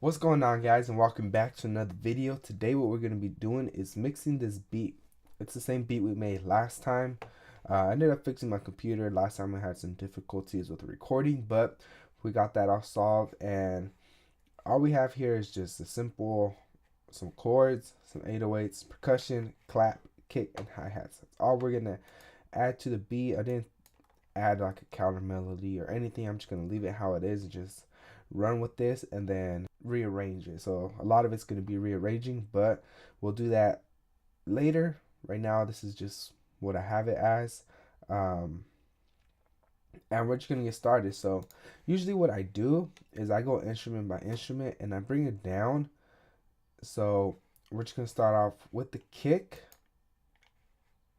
What's going on, guys, and welcome back to another video. Today what we're going to be doing is mixing this beat. It's the same beat we made last time. I ended up fixing my computer. Last time I had some difficulties with the recording, but we got that all solved, and all we have here is just a simple, some chords, some 808s, percussion, clap, kick, and hi-hats. That's all we're going to add to the beat. I didn't add like a counter melody or anything. I'm just going to leave it how it is and just run with this and then rearrange it. So a lot of it's going to be rearranging, but we'll do that later. Right now this is just what I have it as, and we're just gonna get started. So usually what I do is I go instrument by instrument and I bring it down. So we're just gonna start off with the kick,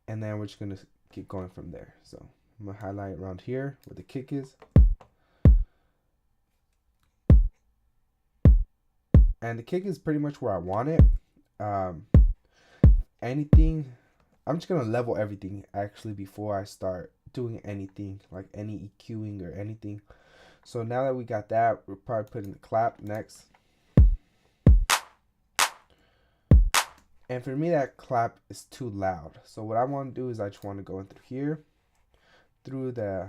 and then we're just gonna get going from there. So I'm gonna highlight around here where the kick is. And the kick is pretty much where I want it. Anything, I'm just gonna level everything actually before I start doing anything, like any EQing or anything. So now that we got that, we're probably putting the clap next. And for me, that clap is too loud. So what I want to do is I just want to go in through here, through the,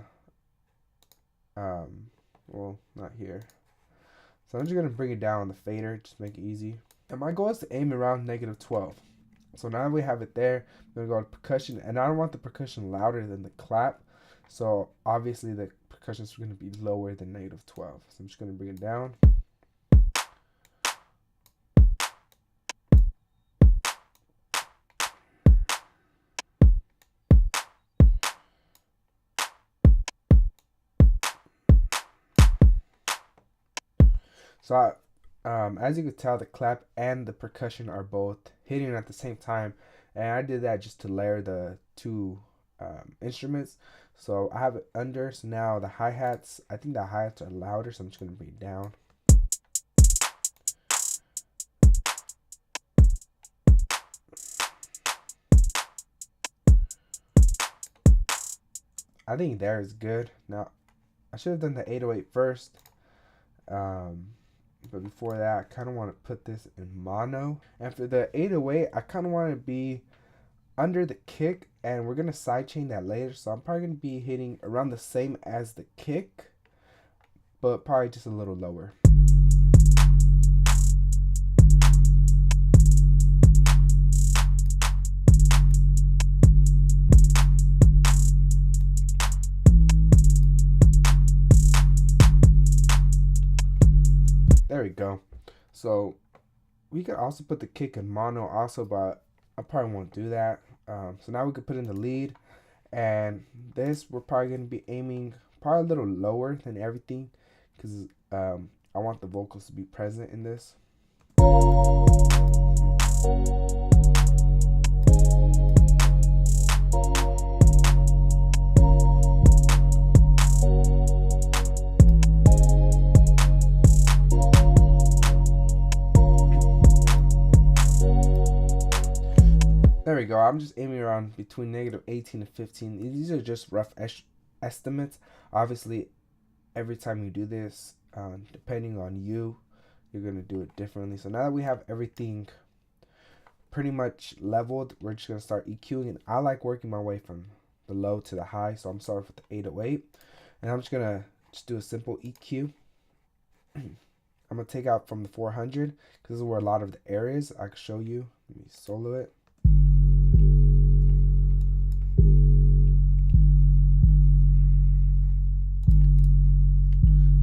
well, not here. So I'm just going to bring it down on the fader, just make it easy. And my goal is to aim around -12. So now we have it there, I'm going to go to percussion. And I don't want the percussion louder than the clap. So obviously the percussion is going to be lower than -12. So I'm just going to bring it down. So as you can tell, the clap and the percussion are both hitting at the same time, and I did that just to layer the two instruments. So I have it under. So now the hi-hats, I think the hi-hats are louder, so I'm just going to bring it down. I think there is good. Now I should have done the 808 first. But before that, I kind of want to put this in mono. And for the 808, I kind of want to be under the kick, and we're going to sidechain that later. So I'm probably going to be hitting around the same as the kick, but probably just a little lower. There we go. So we could also put the kick in mono also, but I probably won't do that. So now we could put in the lead, and this we're probably going to be aiming probably a little lower than everything, because I want the vocals to be present in this. There we go. I'm just aiming around between -18 and 15. These are just rough estimates. Obviously, every time you do this, depending on you, you're going to do it differently. So now that we have everything pretty much leveled, we're just going to start EQing. And I like working my way from the low to the high. So I'm starting with the 808. And I'm just going to do a simple EQ. I'm going to take out from the 400, because this is where a lot of the areas I can show you. Let me solo it.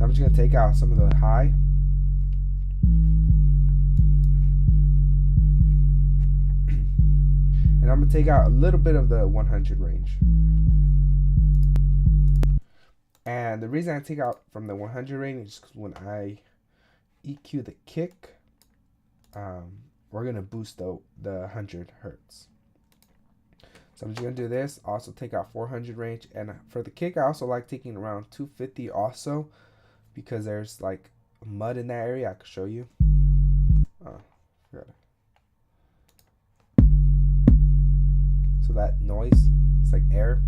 I'm just going to take out some of the high. And I'm going to take out a little bit of the 100 range. And the reason I take out from the 100 range is because when I EQ the kick, we're going to boost the 100 hertz. So I'm just going to do this. Also take out 400 range. And for the kick, I also like taking around 250 also, because there's like mud in that area. I could show you. Oh, forgot it. So that noise, it's like air.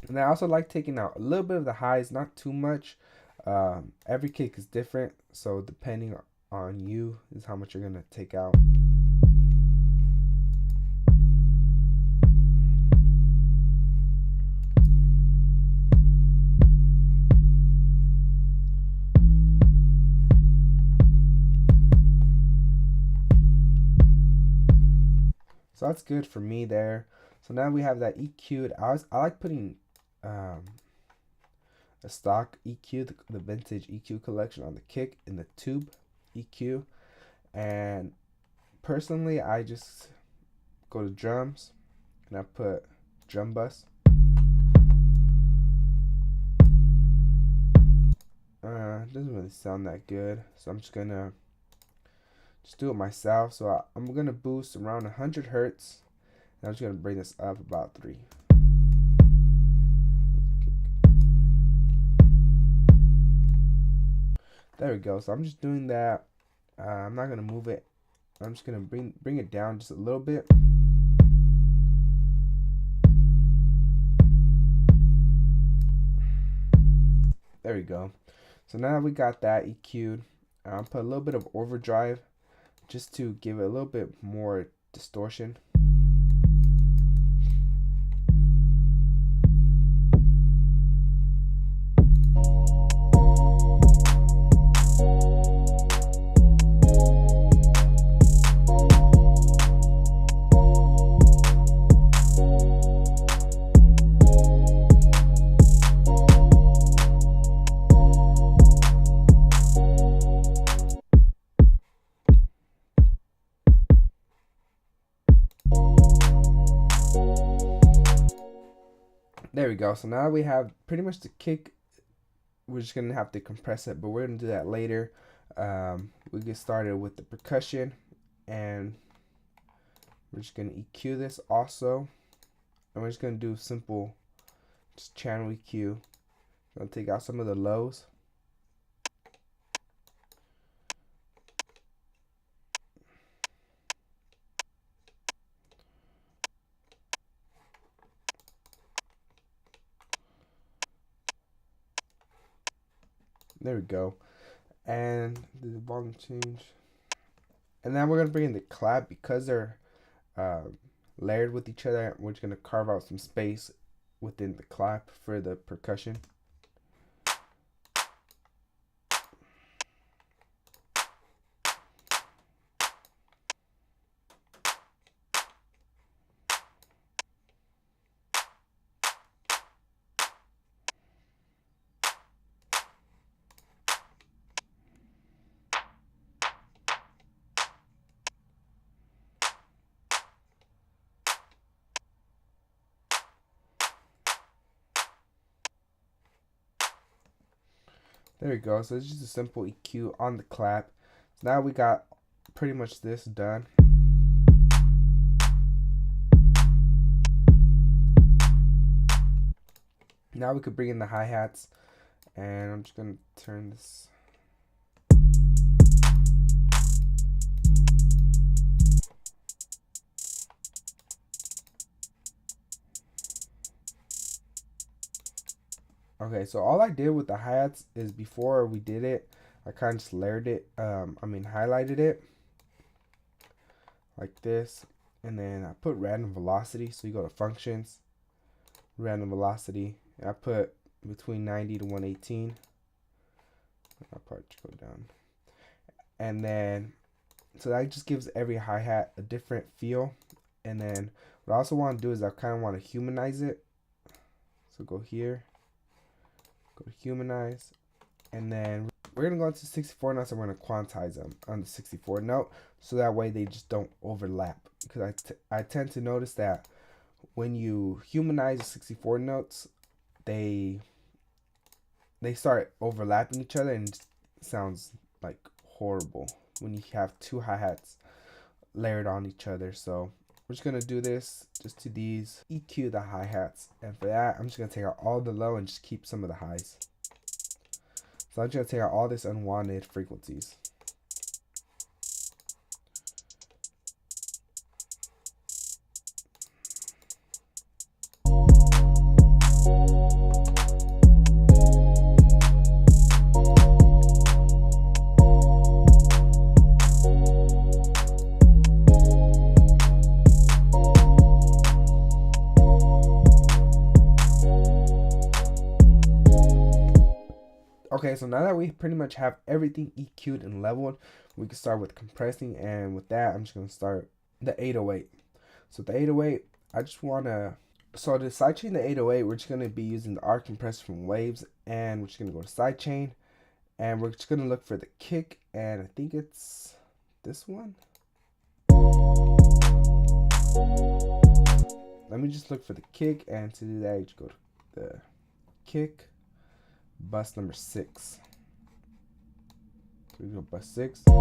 And I also like taking out a little bit of the highs, not too much. Every kick is different, so depending on you is how much you're gonna take out. So that's good for me there. So now we have that EQ'd. I like putting a stock EQ, the vintage EQ collection on the kick in the tube EQ. And personally, I just go to drums and I put drum bus. It doesn't really sound that good, so I'm just gonna do it myself. So I'm gonna boost around 100 hertz, and I'm just gonna bring this up about 3. There we go. So I'm just doing that. I'm not gonna move it. I'm just gonna bring it down just a little bit. There we go. So now we got that EQ'd. I'll put a little bit of overdrive just to give it a little bit more distortion. There we go. So now we have pretty much the kick. We're just gonna have to compress it, but we're gonna do that later. We get started with the percussion, and we're just gonna EQ this also, and we're just gonna do simple, just channel EQ. Gonna take out some of the lows. There we go. And the volume change. And then we're going to bring in the clap because they're layered with each other. We're just going to carve out some space within the clap for the percussion. There we go. So it's just a simple EQ on the clap. So now we got pretty much this done. Now we could bring in the hi-hats, and I'm just gonna turn this. Okay, so all I did with the hi-hats is before we did it, I kind of just layered it, highlighted it like this, and then I put random velocity. So you go to functions, random velocity, and I put between 90 to 118. I'll probably just go down. And then, so that just gives every hi-hat a different feel. And then what I also want to do is I kind of want to humanize it. So go here. Go to humanize, and then we're gonna go into 64 notes and we're gonna quantize them on the 64 note, so that way they just don't overlap. Because I tend to notice that when you humanize the 64 notes, they start overlapping each other, and it sounds like horrible when you have two hi-hats layered on each other. So we're just gonna do this just to these, EQ the hi-hats, and for that I'm just gonna take out all the low and just keep some of the highs. So I'm just gonna take out all this unwanted frequencies. Okay, so now that we pretty much have everything EQ'd and leveled, we can start with compressing. And with that, I'm just going to start the 808. So the 808, I just want to, so to sidechain the 808, we're just going to be using the arc compressor from Waves, and we're just going to go to sidechain, and we're just going to look for the kick, and I think it's this one. Let me just look for the kick, and to do that, you just go to the kick, bus number 6. So we go bus 6. And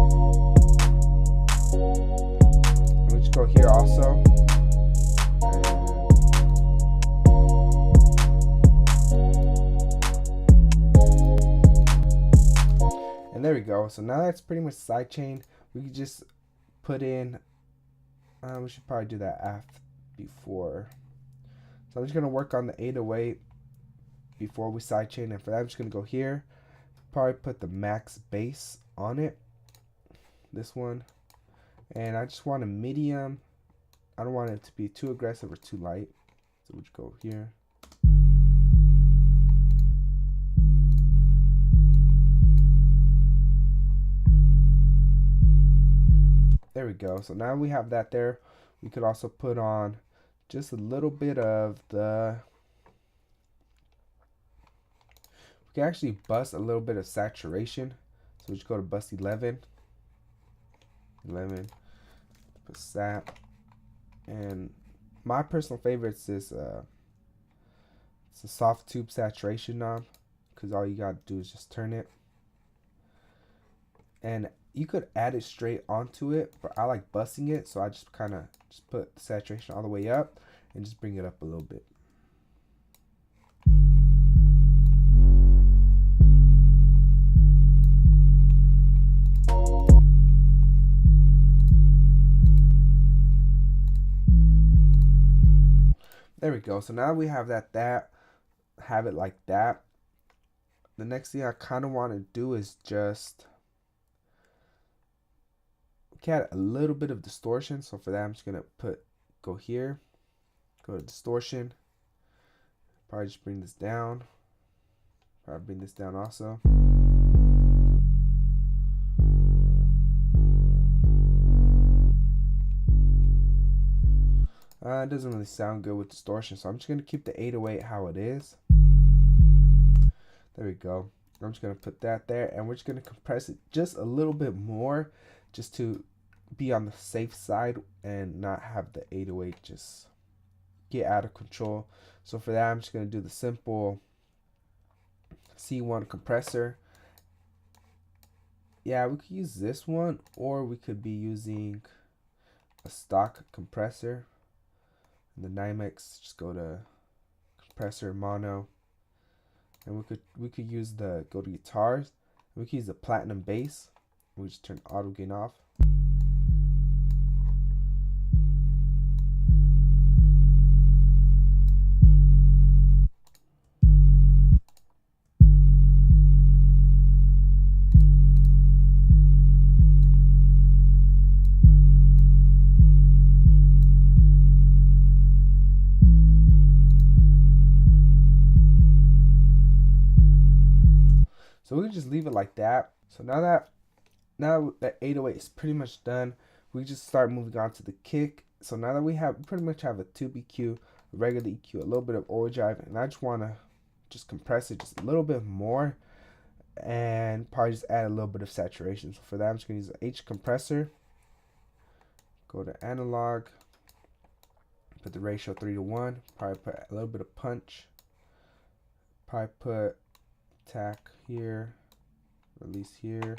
we just go here also. And there we go. So now that's pretty much sidechain. We can just put in, we should probably do that after before. So I'm just going to work on the 808 before we sidechain. And for that, I'm just going to go here. Probably put the max bass on it. This one. And I just want a medium. I don't want it to be too aggressive or too light. So we'll just go here. There we go. So now we have that there. We could also put on just a little bit of the, we can actually bust a little bit of saturation. So we just go to bust 11, put sap, and my personal favorites is it's a soft tube saturation knob, because all you gotta do is just turn it, and you could add it straight onto it, but I like busting it, so I just kind of just put the saturation all the way up and just bring it up a little bit. There we go. So now we have that have it like that. The next thing I kind of want to do is just add a little bit of distortion. So for that, I'm just gonna go here, go to distortion, probably just bring this down, probably bring this down also. It doesn't really sound good with distortion, so I'm just gonna keep the 808 how it is. There we go. I'm just gonna put that there, and we're just gonna compress it just a little bit more, just to be on the safe side and not have the 808 just get out of control. So for that, I'm just gonna do the simple C1 compressor. Yeah, we could use this one, or we could be using a stock compressor. In the Nymex, just go to compressor mono, and we could use the go to guitars. We could use the platinum bass. We just turn auto gain off. So we can just leave it like that. So now that 808 is pretty much done, we just start moving on to the kick. So now that we pretty much have a tube EQ, a regular EQ, a little bit of overdrive, and I just want to just compress it just a little bit more, and probably just add a little bit of saturation. So for that, I'm just gonna use the H compressor. Go to analog, put the ratio 3:1. Probably put a little bit of punch. Probably put attack here, release here.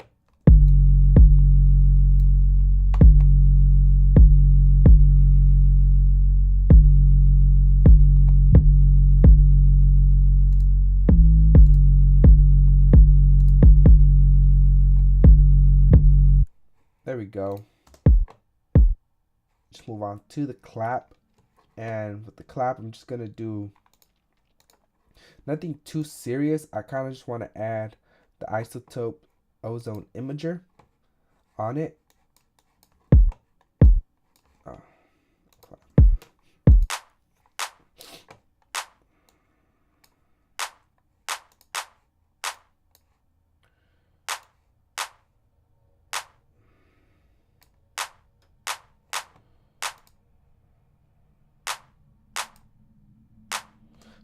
There we go. Just move on to the clap, and with the clap, I'm just gonna do nothing too serious. I kind of just want to add the isotope ozone imager on it.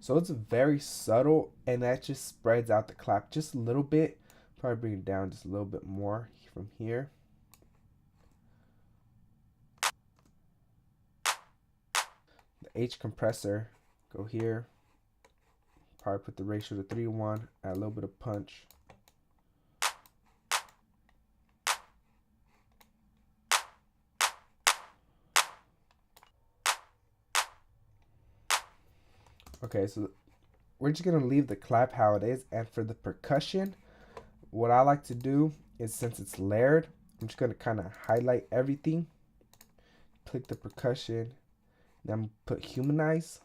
So it's very subtle, and that just spreads out the clap just a little bit. Probably bring it down just a little bit more from here. The H compressor, go here. Probably put the ratio to 3:1, add a little bit of punch. Okay, so we're just gonna leave the clap how it is, and for the percussion, what I like to do is, since it's layered, I'm just gonna kind of highlight everything, click the percussion, then I'm gonna put humanize.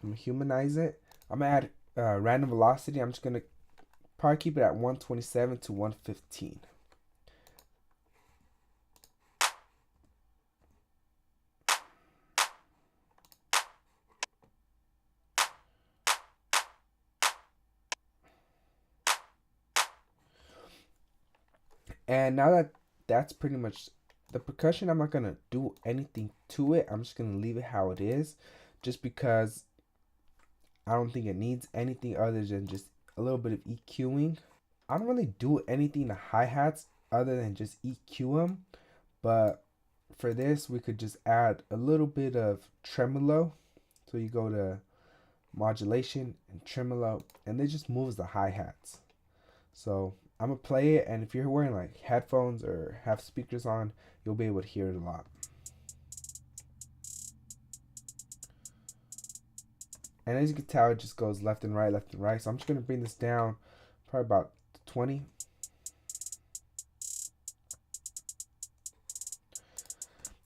I'm gonna humanize it. I'm gonna add random velocity. I'm just gonna probably keep it at 127 to 115. And now that that's pretty much the percussion, I'm not gonna do anything to it. I'm just gonna leave it how it is, just because I don't think it needs anything other than just a little bit of EQing. I don't really do anything to hi-hats other than just EQ them, but for this we could just add a little bit of tremolo. So you go to modulation and tremolo, and it just moves the hi-hats. So I'm gonna play it, and if you're wearing like headphones or have speakers on, you'll be able to hear it a lot. And as you can tell, it just goes left and right, left and right. So I'm just gonna bring this down probably about 20.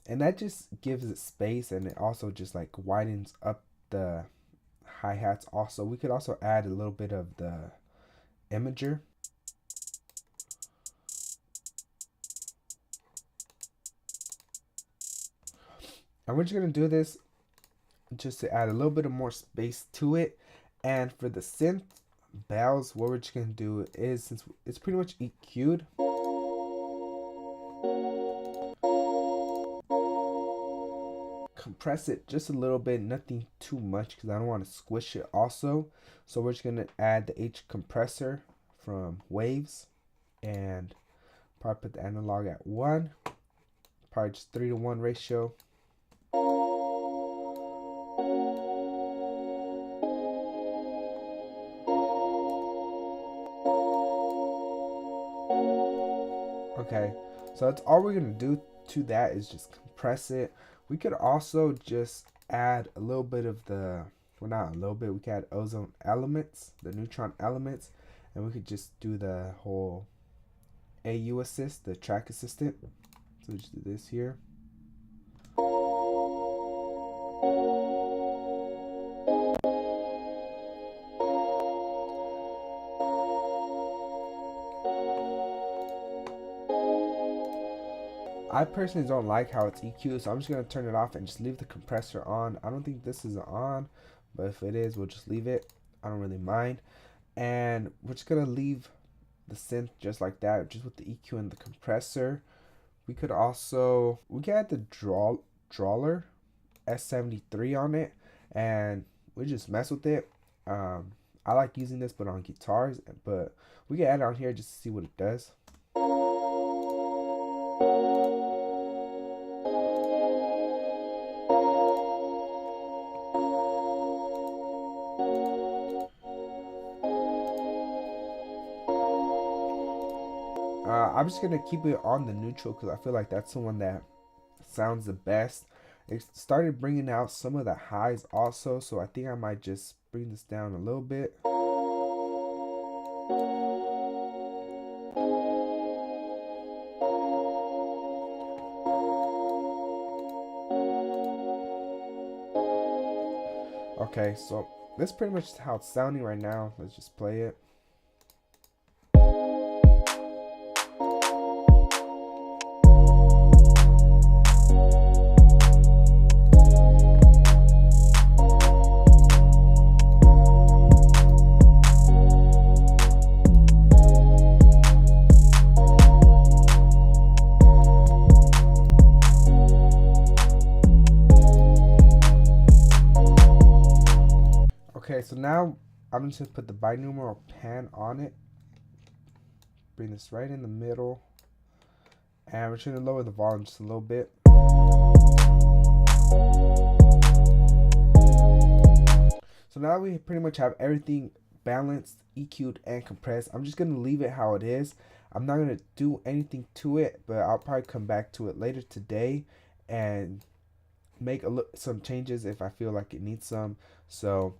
And that just gives it space, and it also just like widens up the hi-hats. Also, we could also add a little bit of the imager. And we're just gonna do this just to add a little bit of more space to it. And for the synth bells, what we're just gonna do is, since it's pretty much EQ'd, compress it just a little bit, nothing too much, because I don't want to squish it also. So we're just gonna add the H compressor from Waves, and probably put the analog at 1, probably just 3:1 ratio. Okay, so that's all we're gonna do to that, is just compress it. We could also just add a little bit of the, well, not a little bit, we could add ozone elements, the neutron elements, and we could just do the whole AU assist, the track assistant. So just do this here. I personally don't like how it's EQ, so I'm just going to turn it off and just leave the compressor on. I don't think this is on, but if it is, we'll just leave it. I don't really mind. And we're just going to leave the synth just like that, just with the EQ and the compressor. We could also, we could add the Drawler S73 on it, and we just mess with it. I like using this but on guitars, but we can add it on here just to see what it does. I'm just gonna keep it on the neutral because I feel like that's the one that sounds the best. It started bringing out some of the highs also, so I think I might just bring this down a little bit. Okay, so that's pretty much how it's sounding right now. Let's just play it. Alright, so now I'm just going to put the binaural pan on it. Bring this right in the middle. And we're trying to lower the volume just a little bit. So now we pretty much have everything balanced, EQ'd, and compressed. I'm just going to leave it how it is. I'm not going to do anything to it, but I'll probably come back to it later today and make some changes if I feel like it needs some. So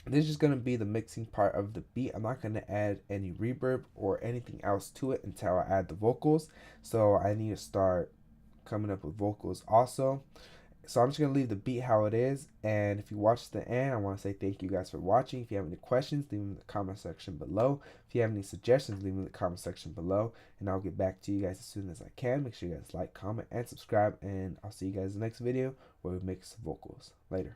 this is just going to be the mixing part of the beat. I'm not going to add any reverb or anything else to it until I add the vocals. So I need to start coming up with vocals also. So I'm just going to leave the beat how it is. And if you watch the end, I want to say thank you guys for watching. If you have any questions, leave them in the comment section below. If you have any suggestions, leave them in the comment section below. And I'll get back to you guys as soon as I can. Make sure you guys like, comment, and subscribe. And I'll see you guys in the next video where we mix vocals. Later.